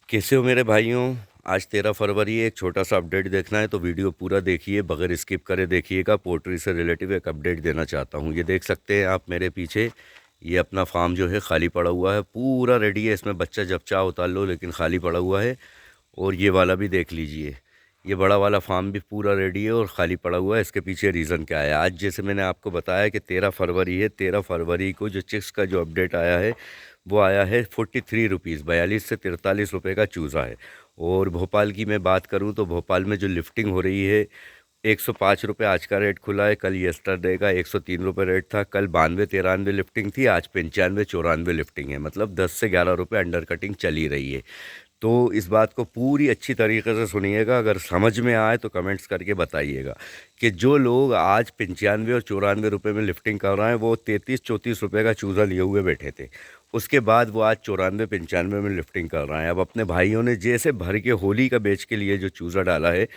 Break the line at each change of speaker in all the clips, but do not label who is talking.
कैसे हो मेरे भाइयों। आज 13 फरवरी है। एक छोटा सा अपडेट देखना है तो वीडियो पूरा देखिए, बगैर स्किप करे देखिएगा। पोल्ट्री से रिलेटिव एक अपडेट देना चाहता हूँ। ये देख सकते हैं आप मेरे पीछे, ये अपना फार्म जो है खाली पड़ा हुआ है, पूरा रेडी है। इसमें बच्चा जब चाह उतार लो, लेकिन खाली पड़ा हुआ है। और ये वाला भी देख लीजिए, ये बड़ा वाला फार्म भी पूरा रेडी है और ख़ाली पड़ा हुआ है। इसके पीछे रीज़न क्या है? आज जैसे मैंने आपको बताया कि 13 फरवरी है, 13 फरवरी को जो चिक्स का जो अपडेट आया है वो आया है 43 रुपीज़, 42 से 43 रुपये का चूज़ा है। और भोपाल की मैं बात करूं तो भोपाल में जो लिफ्टिंग हो रही है, 105 रुपये आज का रेट खुला है। कल यस्टरडे का 103 रुपये रेट था। कल 92-93 लिफ्टिंग थी, आज 95-94 लिफ्टिंग है। मतलब 10 से 11 रुपये अंडर कटिंग चली रही है। तो इस बात को पूरी अच्छी तरीके से सुनिएगा, अगर समझ में आए तो कमेंट्स करके बताइएगा कि जो लोग आज 95 और 94 रुपये में लिफ्टिंग कर रहे हैं वो 33-34 रुपये का चूज़ा लिए हुए बैठे थे। उसके बाद वो आज 94-95 में लिफ्टिंग कर रहे हैं। अब अपने भाइयों ने जैसे भर के होली का बेच के लिए जो चूज़ा डाला है,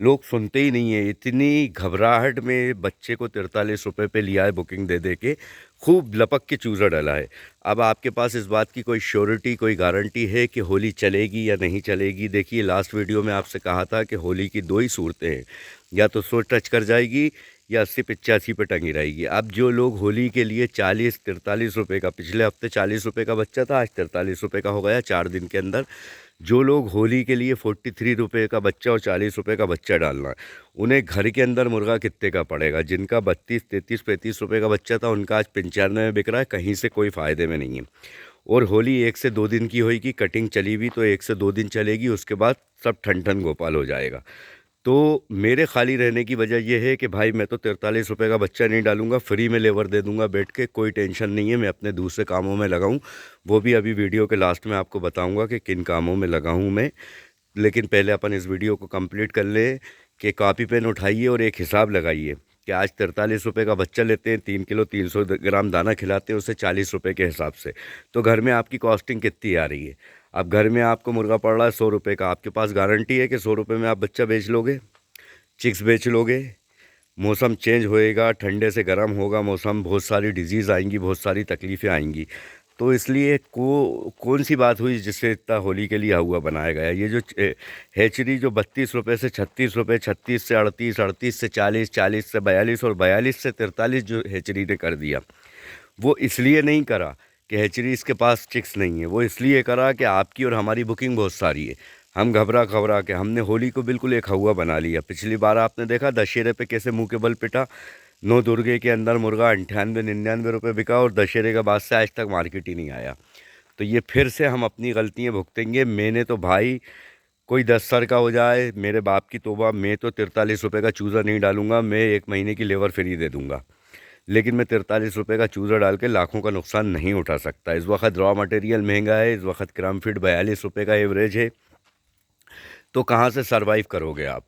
लोग सुनते ही नहीं है। इतनी घबराहट में बच्चे को 43 रुपये पे लिया है बुकिंग दे दे के, खूब लपक के चूज़ा डाला है। अब आपके पास इस बात की कोई श्योरिटी, कोई गारंटी है कि होली चलेगी या नहीं चलेगी? देखिए, लास्ट वीडियो में आपसे कहा था कि होली की दो ही सूरतें हैं, या तो 100 टच कर जाएगी या 80-85 पे टंगी रहेगी। अब जो लोग होली के लिए 40-43 रुपये का, पिछले हफ्ते 40 रुपये का बच्चा था, आज 43 रुपये का हो गया 4 दिन के अंदर। जो लोग होली के लिए 43 रुपये का बच्चा और 40 रुपये का बच्चा डालना है, उन्हें घर के अंदर मुर्गा कितने का पड़ेगा? जिनका 32-33-35 रुपये का बच्चा था, उनका आज 95 में बिक रहा है। कहीं से कोई फ़ायदे में नहीं है। और होली 1 से 2 दिन की होगी, कटिंग चली भी तो 1 से 2 दिन चलेगी, उसके बाद सब ठन ठन गोपाल हो जाएगा। तो मेरे खाली रहने की वजह यह है कि भाई मैं तो 43 रुपये का बच्चा नहीं डालूंगा, फ्री में लेबर दे दूंगा बैठ के, कोई टेंशन नहीं है। मैं अपने दूसरे कामों में लगाऊं, वो भी अभी वीडियो के लास्ट में आपको बताऊंगा कि किन कामों में लगा हूं मैं। लेकिन पहले अपन इस वीडियो को कंप्लीट कर ले कि कॉपी पेन उठाइए और एक हिसाब लगाइए कि आज 43 रुपये का बच्चा लेते हैं, 3 किलो 300 ग्राम दाना खिलाते हैं उसे 40 रुपये के हिसाब से, तो घर में आपकी कॉस्टिंग कितनी आ रही है? अब घर में आपको मुर्गा पड़ रहा है 100 रुपये का, आपके पास गारंटी है कि 100 रुपये में आप बच्चा बेच लोगे, चिक्स बेच लोगे? मौसम चेंज होएगा, ठंडे से गर्म होगा मौसम, बहुत सारी डिजीज़ आएंगी, बहुत सारी तकलीफ़ें आएंगी। तो इसलिए कौन सी बात हुई जिससे इतना होली के लिए हुआ बनाया गया? ये जो हैचरी जो 32 रुपये से 36 रुपये, 36 से 38, 38 से 40, 40 से 42 और 42 से 43 जो हैचरी ने कर दिया, वो इसलिए नहीं करा कि हैचरी इसके पास चिक्स नहीं है, वो इसलिए करा कि आपकी और हमारी बुकिंग बहुत सारी है। हम घबरा घबरा के हमने होली को बिल्कुल एक हवा बना लिया। पिछली बार आपने देखा दशहरे पे कैसे मुंह के बल पिटा, 9 दुर्गे के अंदर मुर्गा 98-99 रुपये बिका और दशहरे के बाद से आज तक मार्केट ही नहीं आया। तो ये फिर से हम अपनी गलतियाँ भुगतेंगे। मैंने तो भाई, कोई 10 सर का हो जाए, मेरे बाप की तौबा, मैं तो 43 रुपये का चूज़ा नहीं डालूंगा। मैं 1 महीने की लेबर फ्री दे दूंगा, लेकिन मैं 43 रुपये का चूज़ा डाल के लाखों का नुकसान नहीं उठा सकता। इस वक्त रॉ मटेरियल महंगा है, इस वक्त ग्राम फीड 42 रुपये का एवरेज है, तो कहाँ से सरवाइव करोगे आप?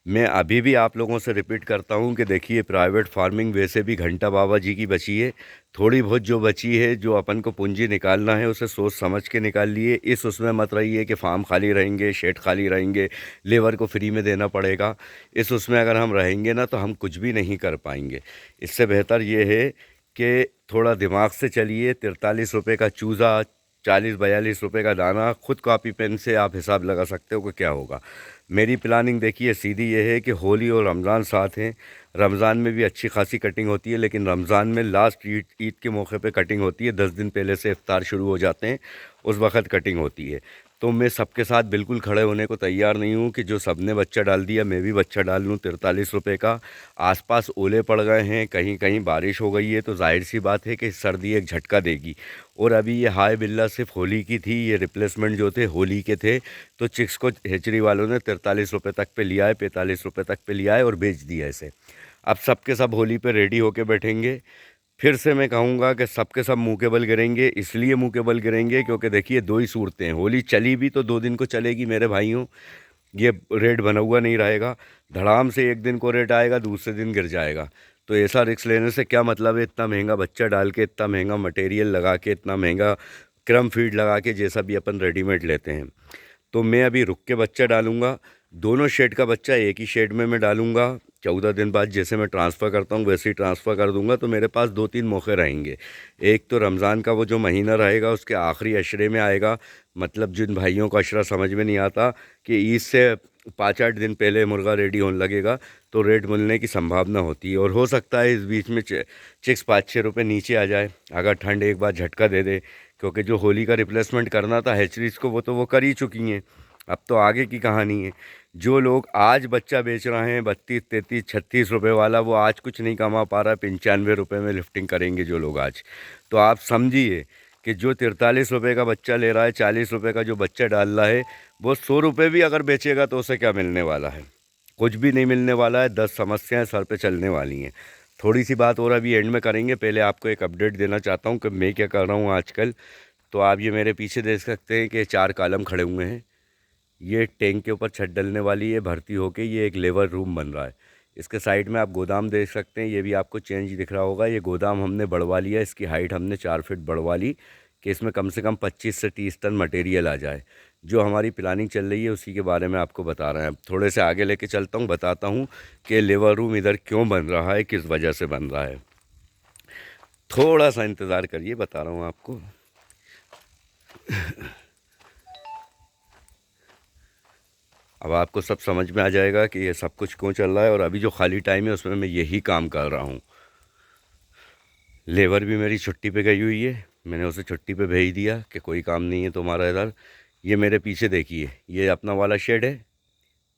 मैं अभी भी आप लोगों से रिपीट करता हूँ कि देखिए, प्राइवेट फार्मिंग वैसे भी घंटा बाबा जी की बची है। थोड़ी बहुत जो बची है, जो अपन को पूंजी निकालना है, उसे सोच समझ के निकाल लिए। इस उसमें मत रहिए कि फार्म खाली रहेंगे, शेड खाली रहेंगे, लेबर को फ्री में देना पड़ेगा। इस उसमें अगर हम रहेंगे ना तो हम कुछ भी नहीं कर पाएंगे। इससे बेहतर ये है कि थोड़ा दिमाग से चलिए। 43 रुपये का चूज़ा, 40-42 रुपये का दाना, खुद कॉपी पेन से आप हिसाब लगा सकते हो कि क्या होगा। मेरी प्लानिंग देखिए सीधी ये है कि होली और रमज़ान साथ हैं। रमज़ान में भी अच्छी खासी कटिंग होती है, लेकिन रमज़ान में लास्ट ईद ईद के मौके पे कटिंग होती है। 10 दिन पहले से इफ्तार शुरू हो जाते हैं, उस वक़्त कटिंग होती है। तो मैं सबके साथ बिल्कुल खड़े होने को तैयार नहीं हूँ कि जो सब ने बच्चा डाल दिया मैं भी बच्चा डाल लूँ 43 रुपये का। आसपास ओले पड़ गए हैं, कहीं कहीं बारिश हो गई है, तो जाहिर सी बात है कि सर्दी एक झटका देगी। और अभी ये हाय बिल्ला सिर्फ होली की थी, ये रिप्लेसमेंट जो थे होली के थे। तो चिक्स को हेचरी वालों ने 43 रुपये तक पे लिया है, 45 रुपये तक पे लिया है और बेच दिया इसे। अब सबके सब होली पे रेडी होके बैठेंगे। फिर से मैं कहूँगा कि सबके सब मुँह के बल गिरेंगे। इसलिए मुँह के बल गिरेंगे क्योंकि देखिए, दो ही सूरतें हैं। होली चली भी तो 2 दिन को चलेगी मेरे भाइयों, ये रेट बना हुआ नहीं रहेगा। धड़ाम से एक दिन को रेट आएगा, दूसरे दिन गिर जाएगा। तो ऐसा रिस्क लेने से क्या मतलब है? इतना महंगा बच्चा डाल के, इतना महंगा मटेरियल लगा के, इतना महंगा क्रम फीड लगा के, जैसा भी अपन रेडीमेड लेते हैं। तो मैं अभी रुक के बच्चा डालूंगा। दोनों शेड का बच्चा एक ही शेड में मैं डालूंगा, 14 दिन बाद जैसे मैं ट्रांसफ़र करता हूँ वैसे ही ट्रांसफ़र कर दूँगा, तो मेरे पास 2-3 मौके रहेंगे। एक तो रमज़ान का वो जो महीना रहेगा उसके आखिरी अशरे में आएगा, मतलब जिन भाइयों को अशरा समझ में नहीं आता कि ईद से 5-8 दिन पहले मुर्गा रेडी होने लगेगा, तो रेट मिलने की संभावना होती है। और हो सकता है इस बीच में चिक्स 5-6 रुपये नीचे आ जाए, अगर ठंड एक बार झटका दे दे, क्योंकि जो होली का रिप्लेसमेंट करना था हैचरीज़ को वो कर ही चुकी हैं। अब तो आगे की कहानी है। जो लोग आज बच्चा बेच रहे हैं 32-33-36 रुपये वाला, वो आज कुछ नहीं कमा पा रहा, 95 रुपये में लिफ्टिंग करेंगे जो लोग आज। तो आप समझिए कि जो 43 रुपये का बच्चा ले रहा है, 40 रुपये का जो बच्चा डाल रहा है, वो 100 रुपये भी अगर बेचेगा तो उसे क्या मिलने वाला है? कुछ भी नहीं मिलने वाला है। 10 समस्याएं सर पे चलने वाली हैं। थोड़ी सी बात और अभी एंड में करेंगे, पहले आपको एक अपडेट देना चाहता हूँ कि मैं क्या कर रहा हूँ आजकल। तो आप ये मेरे पीछे देख सकते हैं कि 4 कॉलम खड़े हुए हैं। ये टैंक के ऊपर छत डलने वाली है, भर्ती होके ये एक लेबर रूम बन रहा है। इसके साइड में आप गोदाम देख सकते हैं, ये भी आपको चेंज दिख रहा होगा। ये गोदाम हमने बढ़वा लिया, इसकी हाइट हमने 4 फीट बढ़वा ली कि इसमें कम से कम 25 से 30 टन मटेरियल आ जाए। जो हमारी प्लानिंग चल रही है उसी के बारे में आपको बता रहे हैं। अब थोड़े से आगे लेके चलता हूँ, बताता हूँ कि लेबर रूम इधर क्यों बन रहा है, किस वजह से बन रहा है। थोड़ा सा इंतज़ार करिए, बता रहा हूँ आपको। अब आपको सब समझ में आ जाएगा कि ये सब कुछ क्यों चल रहा है। और अभी जो खाली टाइम है उसमें मैं यही काम कर रहा हूँ। लेबर भी मेरी छुट्टी पे गई हुई है, मैंने उसे छुट्टी पे भेज दिया कि कोई काम नहीं है तुम्हारा इधर। ये मेरे पीछे देखिए, ये अपना वाला शेड है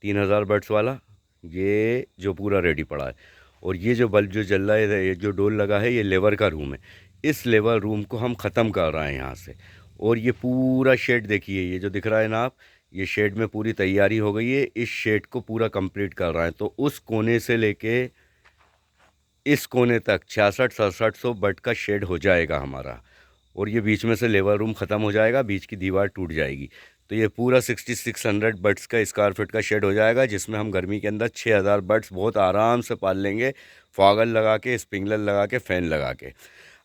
3000 बर्ड्स वाला, ये जो पूरा रेडी पड़ा है। और ये जो बल्ब जो जल रहा है, ये जो डोल लगा है, ये लेबर का रूम है। इस लेबर रूम को हम ख़त्म कर रहे हैं यहाँ से। और ये पूरा शेड देखिए, ये जो दिख रहा है ना आप, ये शेड में पूरी तैयारी हो गई है। इस शेड को पूरा कंप्लीट कर रहे हैं। तो उस कोने से लेके इस कोने तक 6600-6700 बट का शेड हो जाएगा हमारा। और ये बीच में से लेबर रूम ख़त्म हो जाएगा, बीच की दीवार टूट जाएगी। तो ये पूरा 6600 बर्ड्स का स्क्वायर फीट का शेड हो जाएगा, जिसमें हम गर्मी के अंदर 6000 बर्ड्स बहुत आराम से पाल लेंगे, फॉगल लगा के, स्प्रिंकलर लगा के, फ़ैन लगा के।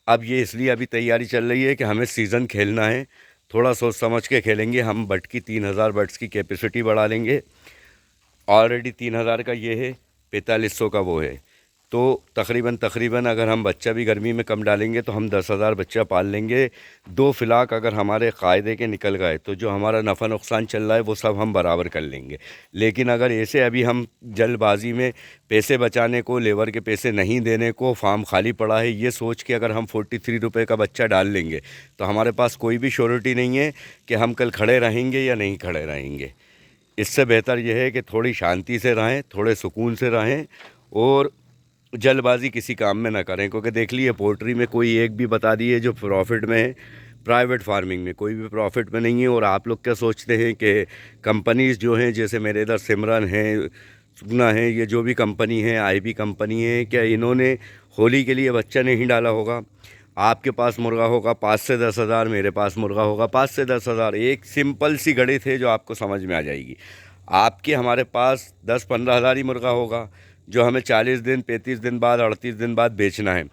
अब ये इसलिए अभी तैयारी चल रही है कि हमें सीज़न खेलना है, थोड़ा सोच समझ के खेलेंगे। हम बट की 3000 बर्ड्स की कैपेसिटी बढ़ा लेंगे। ऑलरेडी 3000 का ये है, 4500 का वो है। तो तकरीबन अगर हम बच्चा भी गर्मी में कम डालेंगे तो हम 10,000 बच्चा पाल लेंगे। 2 फिलाक अगर हमारे क़ायदे के निकल गए तो जो हमारा नफ़ा नुकसान चल रहा है वो सब हम बराबर कर लेंगे। लेकिन अगर ऐसे अभी हम जल्दबाजी में पैसे बचाने को, लेबर के पैसे नहीं देने को, फार्म खाली पड़ा है ये सोच के अगर हम 43 रुपये का बच्चा डाल लेंगे तो हमारे पास कोई भी श्योरिटी नहीं है कि हम कल खड़े रहेंगे या नहीं खड़े रहेंगे। इससे बेहतर यह है कि थोड़ी शांति से रहें, थोड़े सुकून से रहें और जल्दबाजी किसी काम में ना करें। क्योंकि देख लीजिए, पोल्ट्री में कोई एक भी बता दिए जो प्रॉफिट में है, प्राइवेट फार्मिंग में कोई भी प्रॉफिट में नहीं है। और आप लोग क्या सोचते हैं कि कंपनीज़ जो हैं, जैसे मेरे इधर सिमरन है, सुगना है, ये जो भी कंपनी है, आईबी कंपनी है, क्या इन्होंने होली के लिए बच्चा नहीं डाला होगा? आपके पास मुर्गा होगा 5 से 10 हज़ार, मेरे पास मुर्गा होगा 5 से 10 हज़ार। एक सिंपल सी गणित है जो आपको समझ में आ जाएगी। आपके हमारे पास 10-15 हज़ार ही मुर्गा होगा जो हमें 40 दिन, 35 दिन बाद, 38 दिन बाद बेचना है।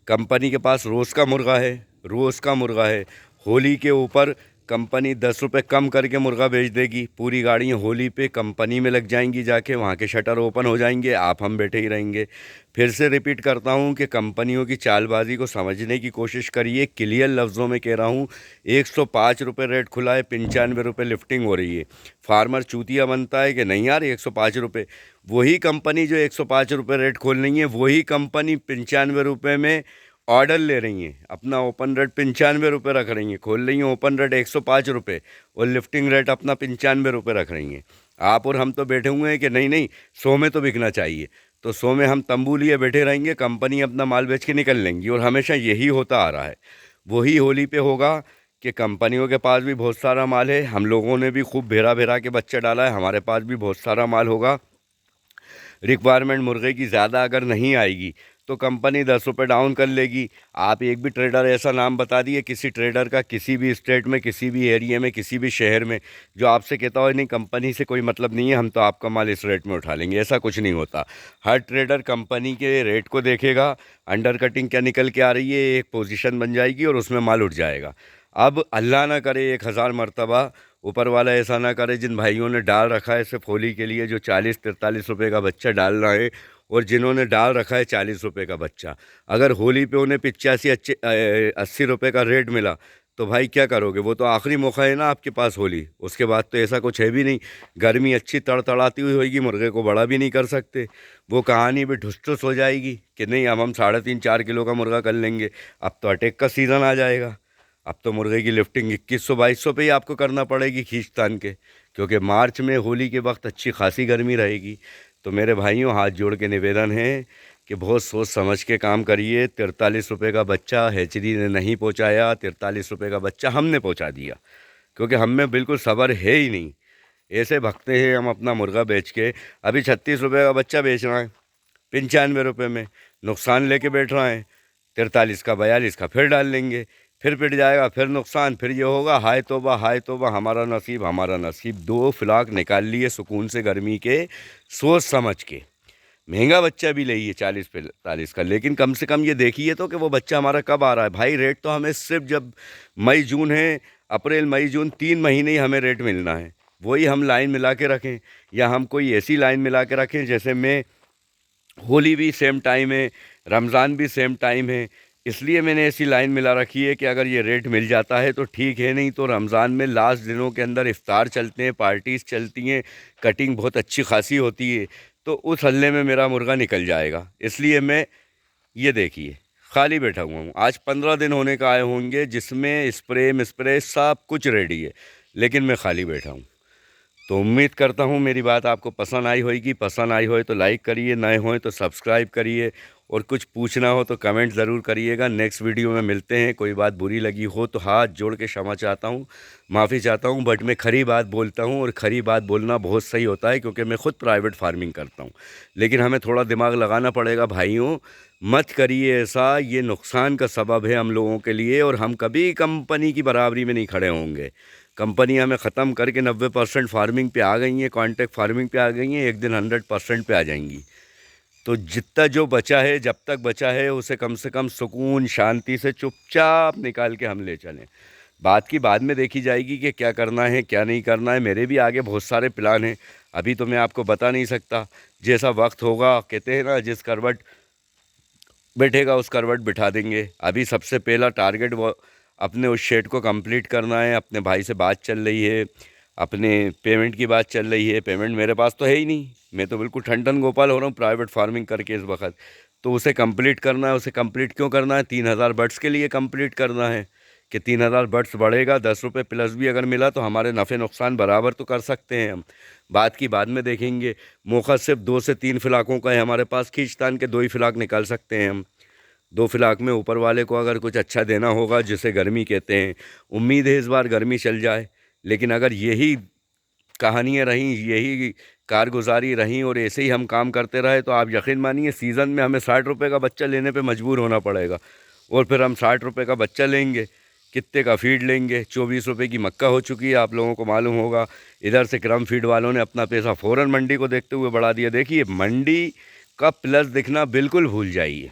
कंपनी के पास रोज़ का मुर्गा है, रोज़ का मुर्गा है। होली के ऊपर कंपनी 10 रुपये कम करके मुर्गा बेच देगी। पूरी गाड़ियाँ होली पे कंपनी में लग जाएंगी, जाके वहाँ के शटर ओपन हो जाएंगे, आप हम बैठे ही रहेंगे। फिर से रिपीट करता हूँ कि कंपनियों की चालबाजी को समझने की कोशिश करिए। क्लियर लफ्ज़ों में कह रहा हूँ, 105 रुपये रेट खुला है, 95 रुपये लिफ्टिंग हो रही है। फार्मर चूतिया बनता है कि नहीं यार 105 रुपये। वही कंपनी जो 105 रुपये रेट खोल रही है, वही कंपनी 95 रुपये में ऑर्डर ले रही हैं। अपना ओपन रेट 95 रुपये रख रही हैं, खोल रही हैं ओपन रेट 105 रुपये और लिफ्टिंग रेट अपना 95 रुपये रख रही हैं। आप और हम तो बैठे हुए हैं कि नहीं नहीं 100 में तो बिकना चाहिए, तो 100 में हम तंबू लिए बैठे रहेंगे, कंपनी अपना माल बेच के निकल लेंगी। और हमेशा यही होता आ रहा है। वही होली पे होगा कि कंपनियों के पास भी बहुत सारा माल है, हम लोगों ने भी खूब भेरा भेरा के बच्चा डाला है, हमारे पास भी बहुत सारा माल होगा। रिक्वायरमेंट मुर्गे की ज़्यादा अगर नहीं आएगी तो कंपनी 10 रुपये डाउन कर लेगी। आप एक भी ट्रेडर ऐसा नाम बता दिए किसी ट्रेडर का, किसी भी स्टेट में, किसी भी एरिया में, किसी भी शहर में, जो आपसे कहता हो नहीं कंपनी से कोई मतलब नहीं है, हम तो आपका माल इस रेट में उठा लेंगे। ऐसा कुछ नहीं होता। हर ट्रेडर कंपनी के रेट को देखेगा, अंडर कटिंग क्या निकल के आ रही है, एक पोजीशन बन जाएगी और उसमें माल उठ जाएगा। अब अल्लाह ना करे 1000 मरतबा ऊपर वाला ऐसा ना करे, जिन भाइयों ने डाल रखा है सिर्फ होली के लिए जो 40-43 रुपये का बच्चा डाल रहा है, और जिन्होंने डाल रखा है 40 रुपये का बच्चा, अगर होली पे उन्हें 85-80 रुपये का रेट मिला तो भाई क्या करोगे? वो तो आखिरी मौका है ना आपके पास होली, उसके बाद तो ऐसा कुछ है भी नहीं। गर्मी अच्छी तड़तड़ाती हुई होगी, मुर्गे को बड़ा भी नहीं कर सकते। वो कहानी भी ढुस हो जाएगी कि नहीं अब हम 3.5-4 किलो का मुर्गा कर लेंगे। अब तो अटैक का सीज़न आ जाएगा। अब तो मुर्गे की लिफ्टिंग 2100-2200 पे ही आपको करना पड़ेगी खींच तान के, क्योंकि मार्च में होली के वक्त अच्छी खासी गर्मी रहेगी। तो मेरे भाइयों, हाथ जोड़ के निवेदन है कि बहुत सोच समझ के काम करिए। 43 रुपये का बच्चा हैचरी ने नहीं पहुंचाया, 43 रुपये का बच्चा हमने पहुंचा दिया, क्योंकि हम में बिल्कुल सब्र है ही नहीं। ऐसे भगते हैं हम अपना मुर्गा बेच के। अभी 36 रुपये का बच्चा बेच रहा है 95 रुपये में, नुकसान लेके बैठ रहा है। 43 का 42 का फिर डाल लेंगे, फिर पिट जाएगा, फिर नुकसान, फिर ये होगा। हाय तौबा हाय तौबा, हमारा नसीब हमारा नसीब। 2 फ्लाक निकाल लिए सुकून से गर्मी के, सोच समझ के। महंगा बच्चा भी लइए 40-45 का, लेकिन कम से कम ये देखिए तो कि वो बच्चा हमारा कब आ रहा है। भाई रेट तो हमें सिर्फ जब मई जून है, अप्रैल मई जून 3 महीने ही हमें रेट मिलना है। वही हम लाइन मिला के रखें, या हम कोई ऐसी लाइन मिला के रखें जैसे में होली भी सेम टाइम है, रमज़ान भी सेम टाइम है। इसलिए मैंने ऐसी लाइन मिला रखी है कि अगर ये रेट मिल जाता है तो ठीक है, नहीं तो रमज़ान में लास्ट दिनों के अंदर इफ्तार चलते हैं, पार्टीज़ चलती हैं, कटिंग बहुत अच्छी खासी होती है, तो उस हल्ले में मेरा मुर्गा निकल जाएगा। इसलिए मैं, ये देखिए, खाली बैठा हुआ हूँ। आज 15 दिन होने का आए होंगे, जिसमें स्प्रे सब कुछ रेडी है, लेकिन मैं खाली बैठा हूँ। तो उम्मीद करता हूँ मेरी बात आपको पसंद आई होगी। पसंद आई हो तो लाइक करिए, नए हों तो सब्सक्राइब करिए, और कुछ पूछना हो तो कमेंट ज़रूर करिएगा। नेक्स्ट वीडियो में मिलते हैं। कोई बात बुरी लगी हो तो हाथ जोड़ के क्षमा चाहता हूँ, माफ़ी चाहता हूँ, बट मैं खरी बात बोलता हूँ, और खरी बात बोलना बहुत सही होता है, क्योंकि मैं ख़ुद प्राइवेट फार्मिंग करता हूँ। लेकिन हमें थोड़ा दिमाग लगाना पड़ेगा भाइयों। मत करिए ऐसा, ये नुकसान का सबब है हम लोगों के लिए, और हम कभी कंपनी की बराबरी में नहीं खड़े होंगे। कंपनी हमें ख़त्म करके 90% फार्मिंग पे आ गई हैं, कॉन्ट्रैक्ट फार्मिंग पे आ गई हैं, एक दिन 100% पे आ जाएंगी। तो जितना जो बचा है, जब तक बचा है, उसे कम से कम सुकून शांति से चुपचाप निकाल के हम ले चलें। बात की बाद में देखी जाएगी कि क्या करना है क्या नहीं करना है। मेरे भी आगे बहुत सारे प्लान हैं, अभी तो मैं आपको बता नहीं सकता। जैसा वक्त होगा, कहते हैं ना, जिस करवट बैठेगा उस करवट बिठा देंगे। अभी सबसे पहला टारगेट वो अपने उस शेड को कंप्लीट करना है। अपने भाई से बात चल रही है, अपने पेमेंट की बात चल रही है। पेमेंट मेरे पास तो है ही नहीं, मैं तो बिल्कुल ठंडन गोपाल हो रहा हूँ प्राइवेट फार्मिंग करके इस वक्त। तो उसे कंप्लीट करना है। उसे कंप्लीट क्यों करना है? 3000 बर्ड्स के लिए कंप्लीट करना है, कि 3000 बर्ड्स बढ़ेगा, 10 रुपये प्लस भी अगर मिला तो हमारे नफ़े नुकसान बराबर तो कर सकते हैं हम। बात की बाद में देखेंगे। मौका सिर्फ 2 से 3 फ्लाकों का है हमारे पास, खींचतान के 2 ही फ्लाक निकाल सकते हैं हम। 2 फ्लाक में ऊपर वाले को अगर कुछ अच्छा देना होगा, जिसे गर्मी कहते हैं। उम्मीद है इस बार गर्मी चल जाए, लेकिन अगर यही कहानियाँ रहीं, यही कारगुजारी रहीं, और ऐसे ही हम काम करते रहे, तो आप यकीन मानिए सीज़न में हमें 60 रुपये का बच्चा लेने पे मजबूर होना पड़ेगा। और फिर हम 60 रुपये का बच्चा लेंगे, कितने का फीड लेंगे? 24 रुपये की मक्का हो चुकी है, आप लोगों को मालूम होगा। इधर से क्रम फीड वालों ने अपना पैसा फ़ौरन मंडी को देखते हुए बढ़ा दिया। देखिए, मंडी का प्लस दिखना बिल्कुल भूल जाइए।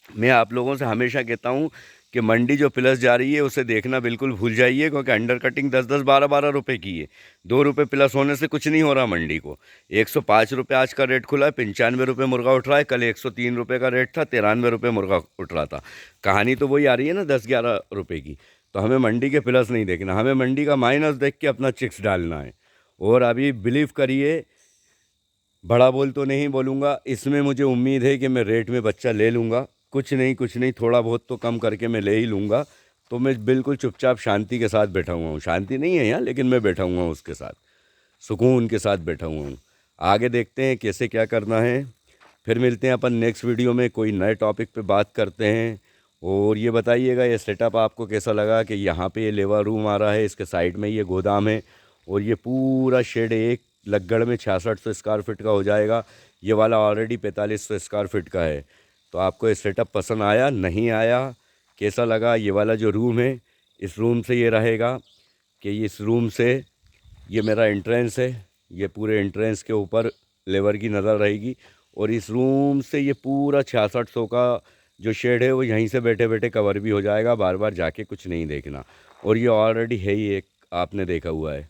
मैं आप लोगों से हमेशा कहता हूँ कि मंडी जो प्लस जा रही है उसे देखना बिल्कुल भूल जाइए, क्योंकि अंडर कटिंग 10-10, 12-12 रुपये की है। 2 रुपये प्लस होने से कुछ नहीं हो रहा मंडी को। 105 रुपये आज का रेट खुला है, 95 रुपये मुर्गा उठ रहा है। कल 103 रुपये का रेट था, 93 रुपये मुर्गा उठ रहा था। कहानी तो वही आ रही है ना, 10-11 रुपये की। तो हमें मंडी के प्लस नहीं देखना, हमें मंडी का माइनस देख के अपना चिक्स डालना है। और अभी बिलीव करिए, बड़ा बोल तो नहीं बोलूँगा, इसमें मुझे उम्मीद है कि मैं रेट में बच्चा ले लूँगा। कुछ नहीं, थोड़ा बहुत तो कम करके मैं ले ही लूँगा। तो मैं बिल्कुल चुपचाप शांति के साथ बैठा हुआ हूँ। शांति नहीं है यहाँ, लेकिन मैं बैठा हुआ हूँ उसके साथ, सुकून के साथ बैठा हुआ हूँ। आगे देखते हैं कैसे क्या करना है। फिर मिलते हैं अपन नेक्स्ट वीडियो में, कोई नए टॉपिक पे बात करते हैं। और ये बताइएगा, ये सेटअप आपको कैसा लगा, कि यहाँ पे ये लेबर रूम आ रहा है, इसके साइड में ये गोदाम है, और ये पूरा शेड एक लगड़ में 6600 स्क्वायर फीट का हो जाएगा। ये वाला ऑलरेडी 4500 स्क्वायर फीट का है। तो आपको ये सेटअप पसंद आया, नहीं आया, कैसा लगा? ये वाला जो रूम है, इस रूम से ये रहेगा कि इस रूम से ये मेरा एंट्रेंस है, ये पूरे एंट्रेंस के ऊपर लेबर की नज़र रहेगी। और इस रूम से ये पूरा 6600 का जो शेड है वो यहीं से बैठे बैठे कवर भी हो जाएगा, बार बार जाके कुछ नहीं देखना। और ये ऑलरेडी है ही एक, आपने देखा हुआ है।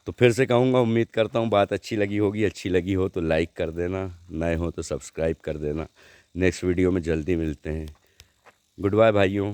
तो फिर से कहूँगा, उम्मीद करता हूँ बात अच्छी लगी होगी। अच्छी लगी हो तो लाइक कर देना, नए हो तो सब्सक्राइब कर देना। नेक्स्ट वीडियो में जल्दी मिलते हैं। गुड बाय भाइयों।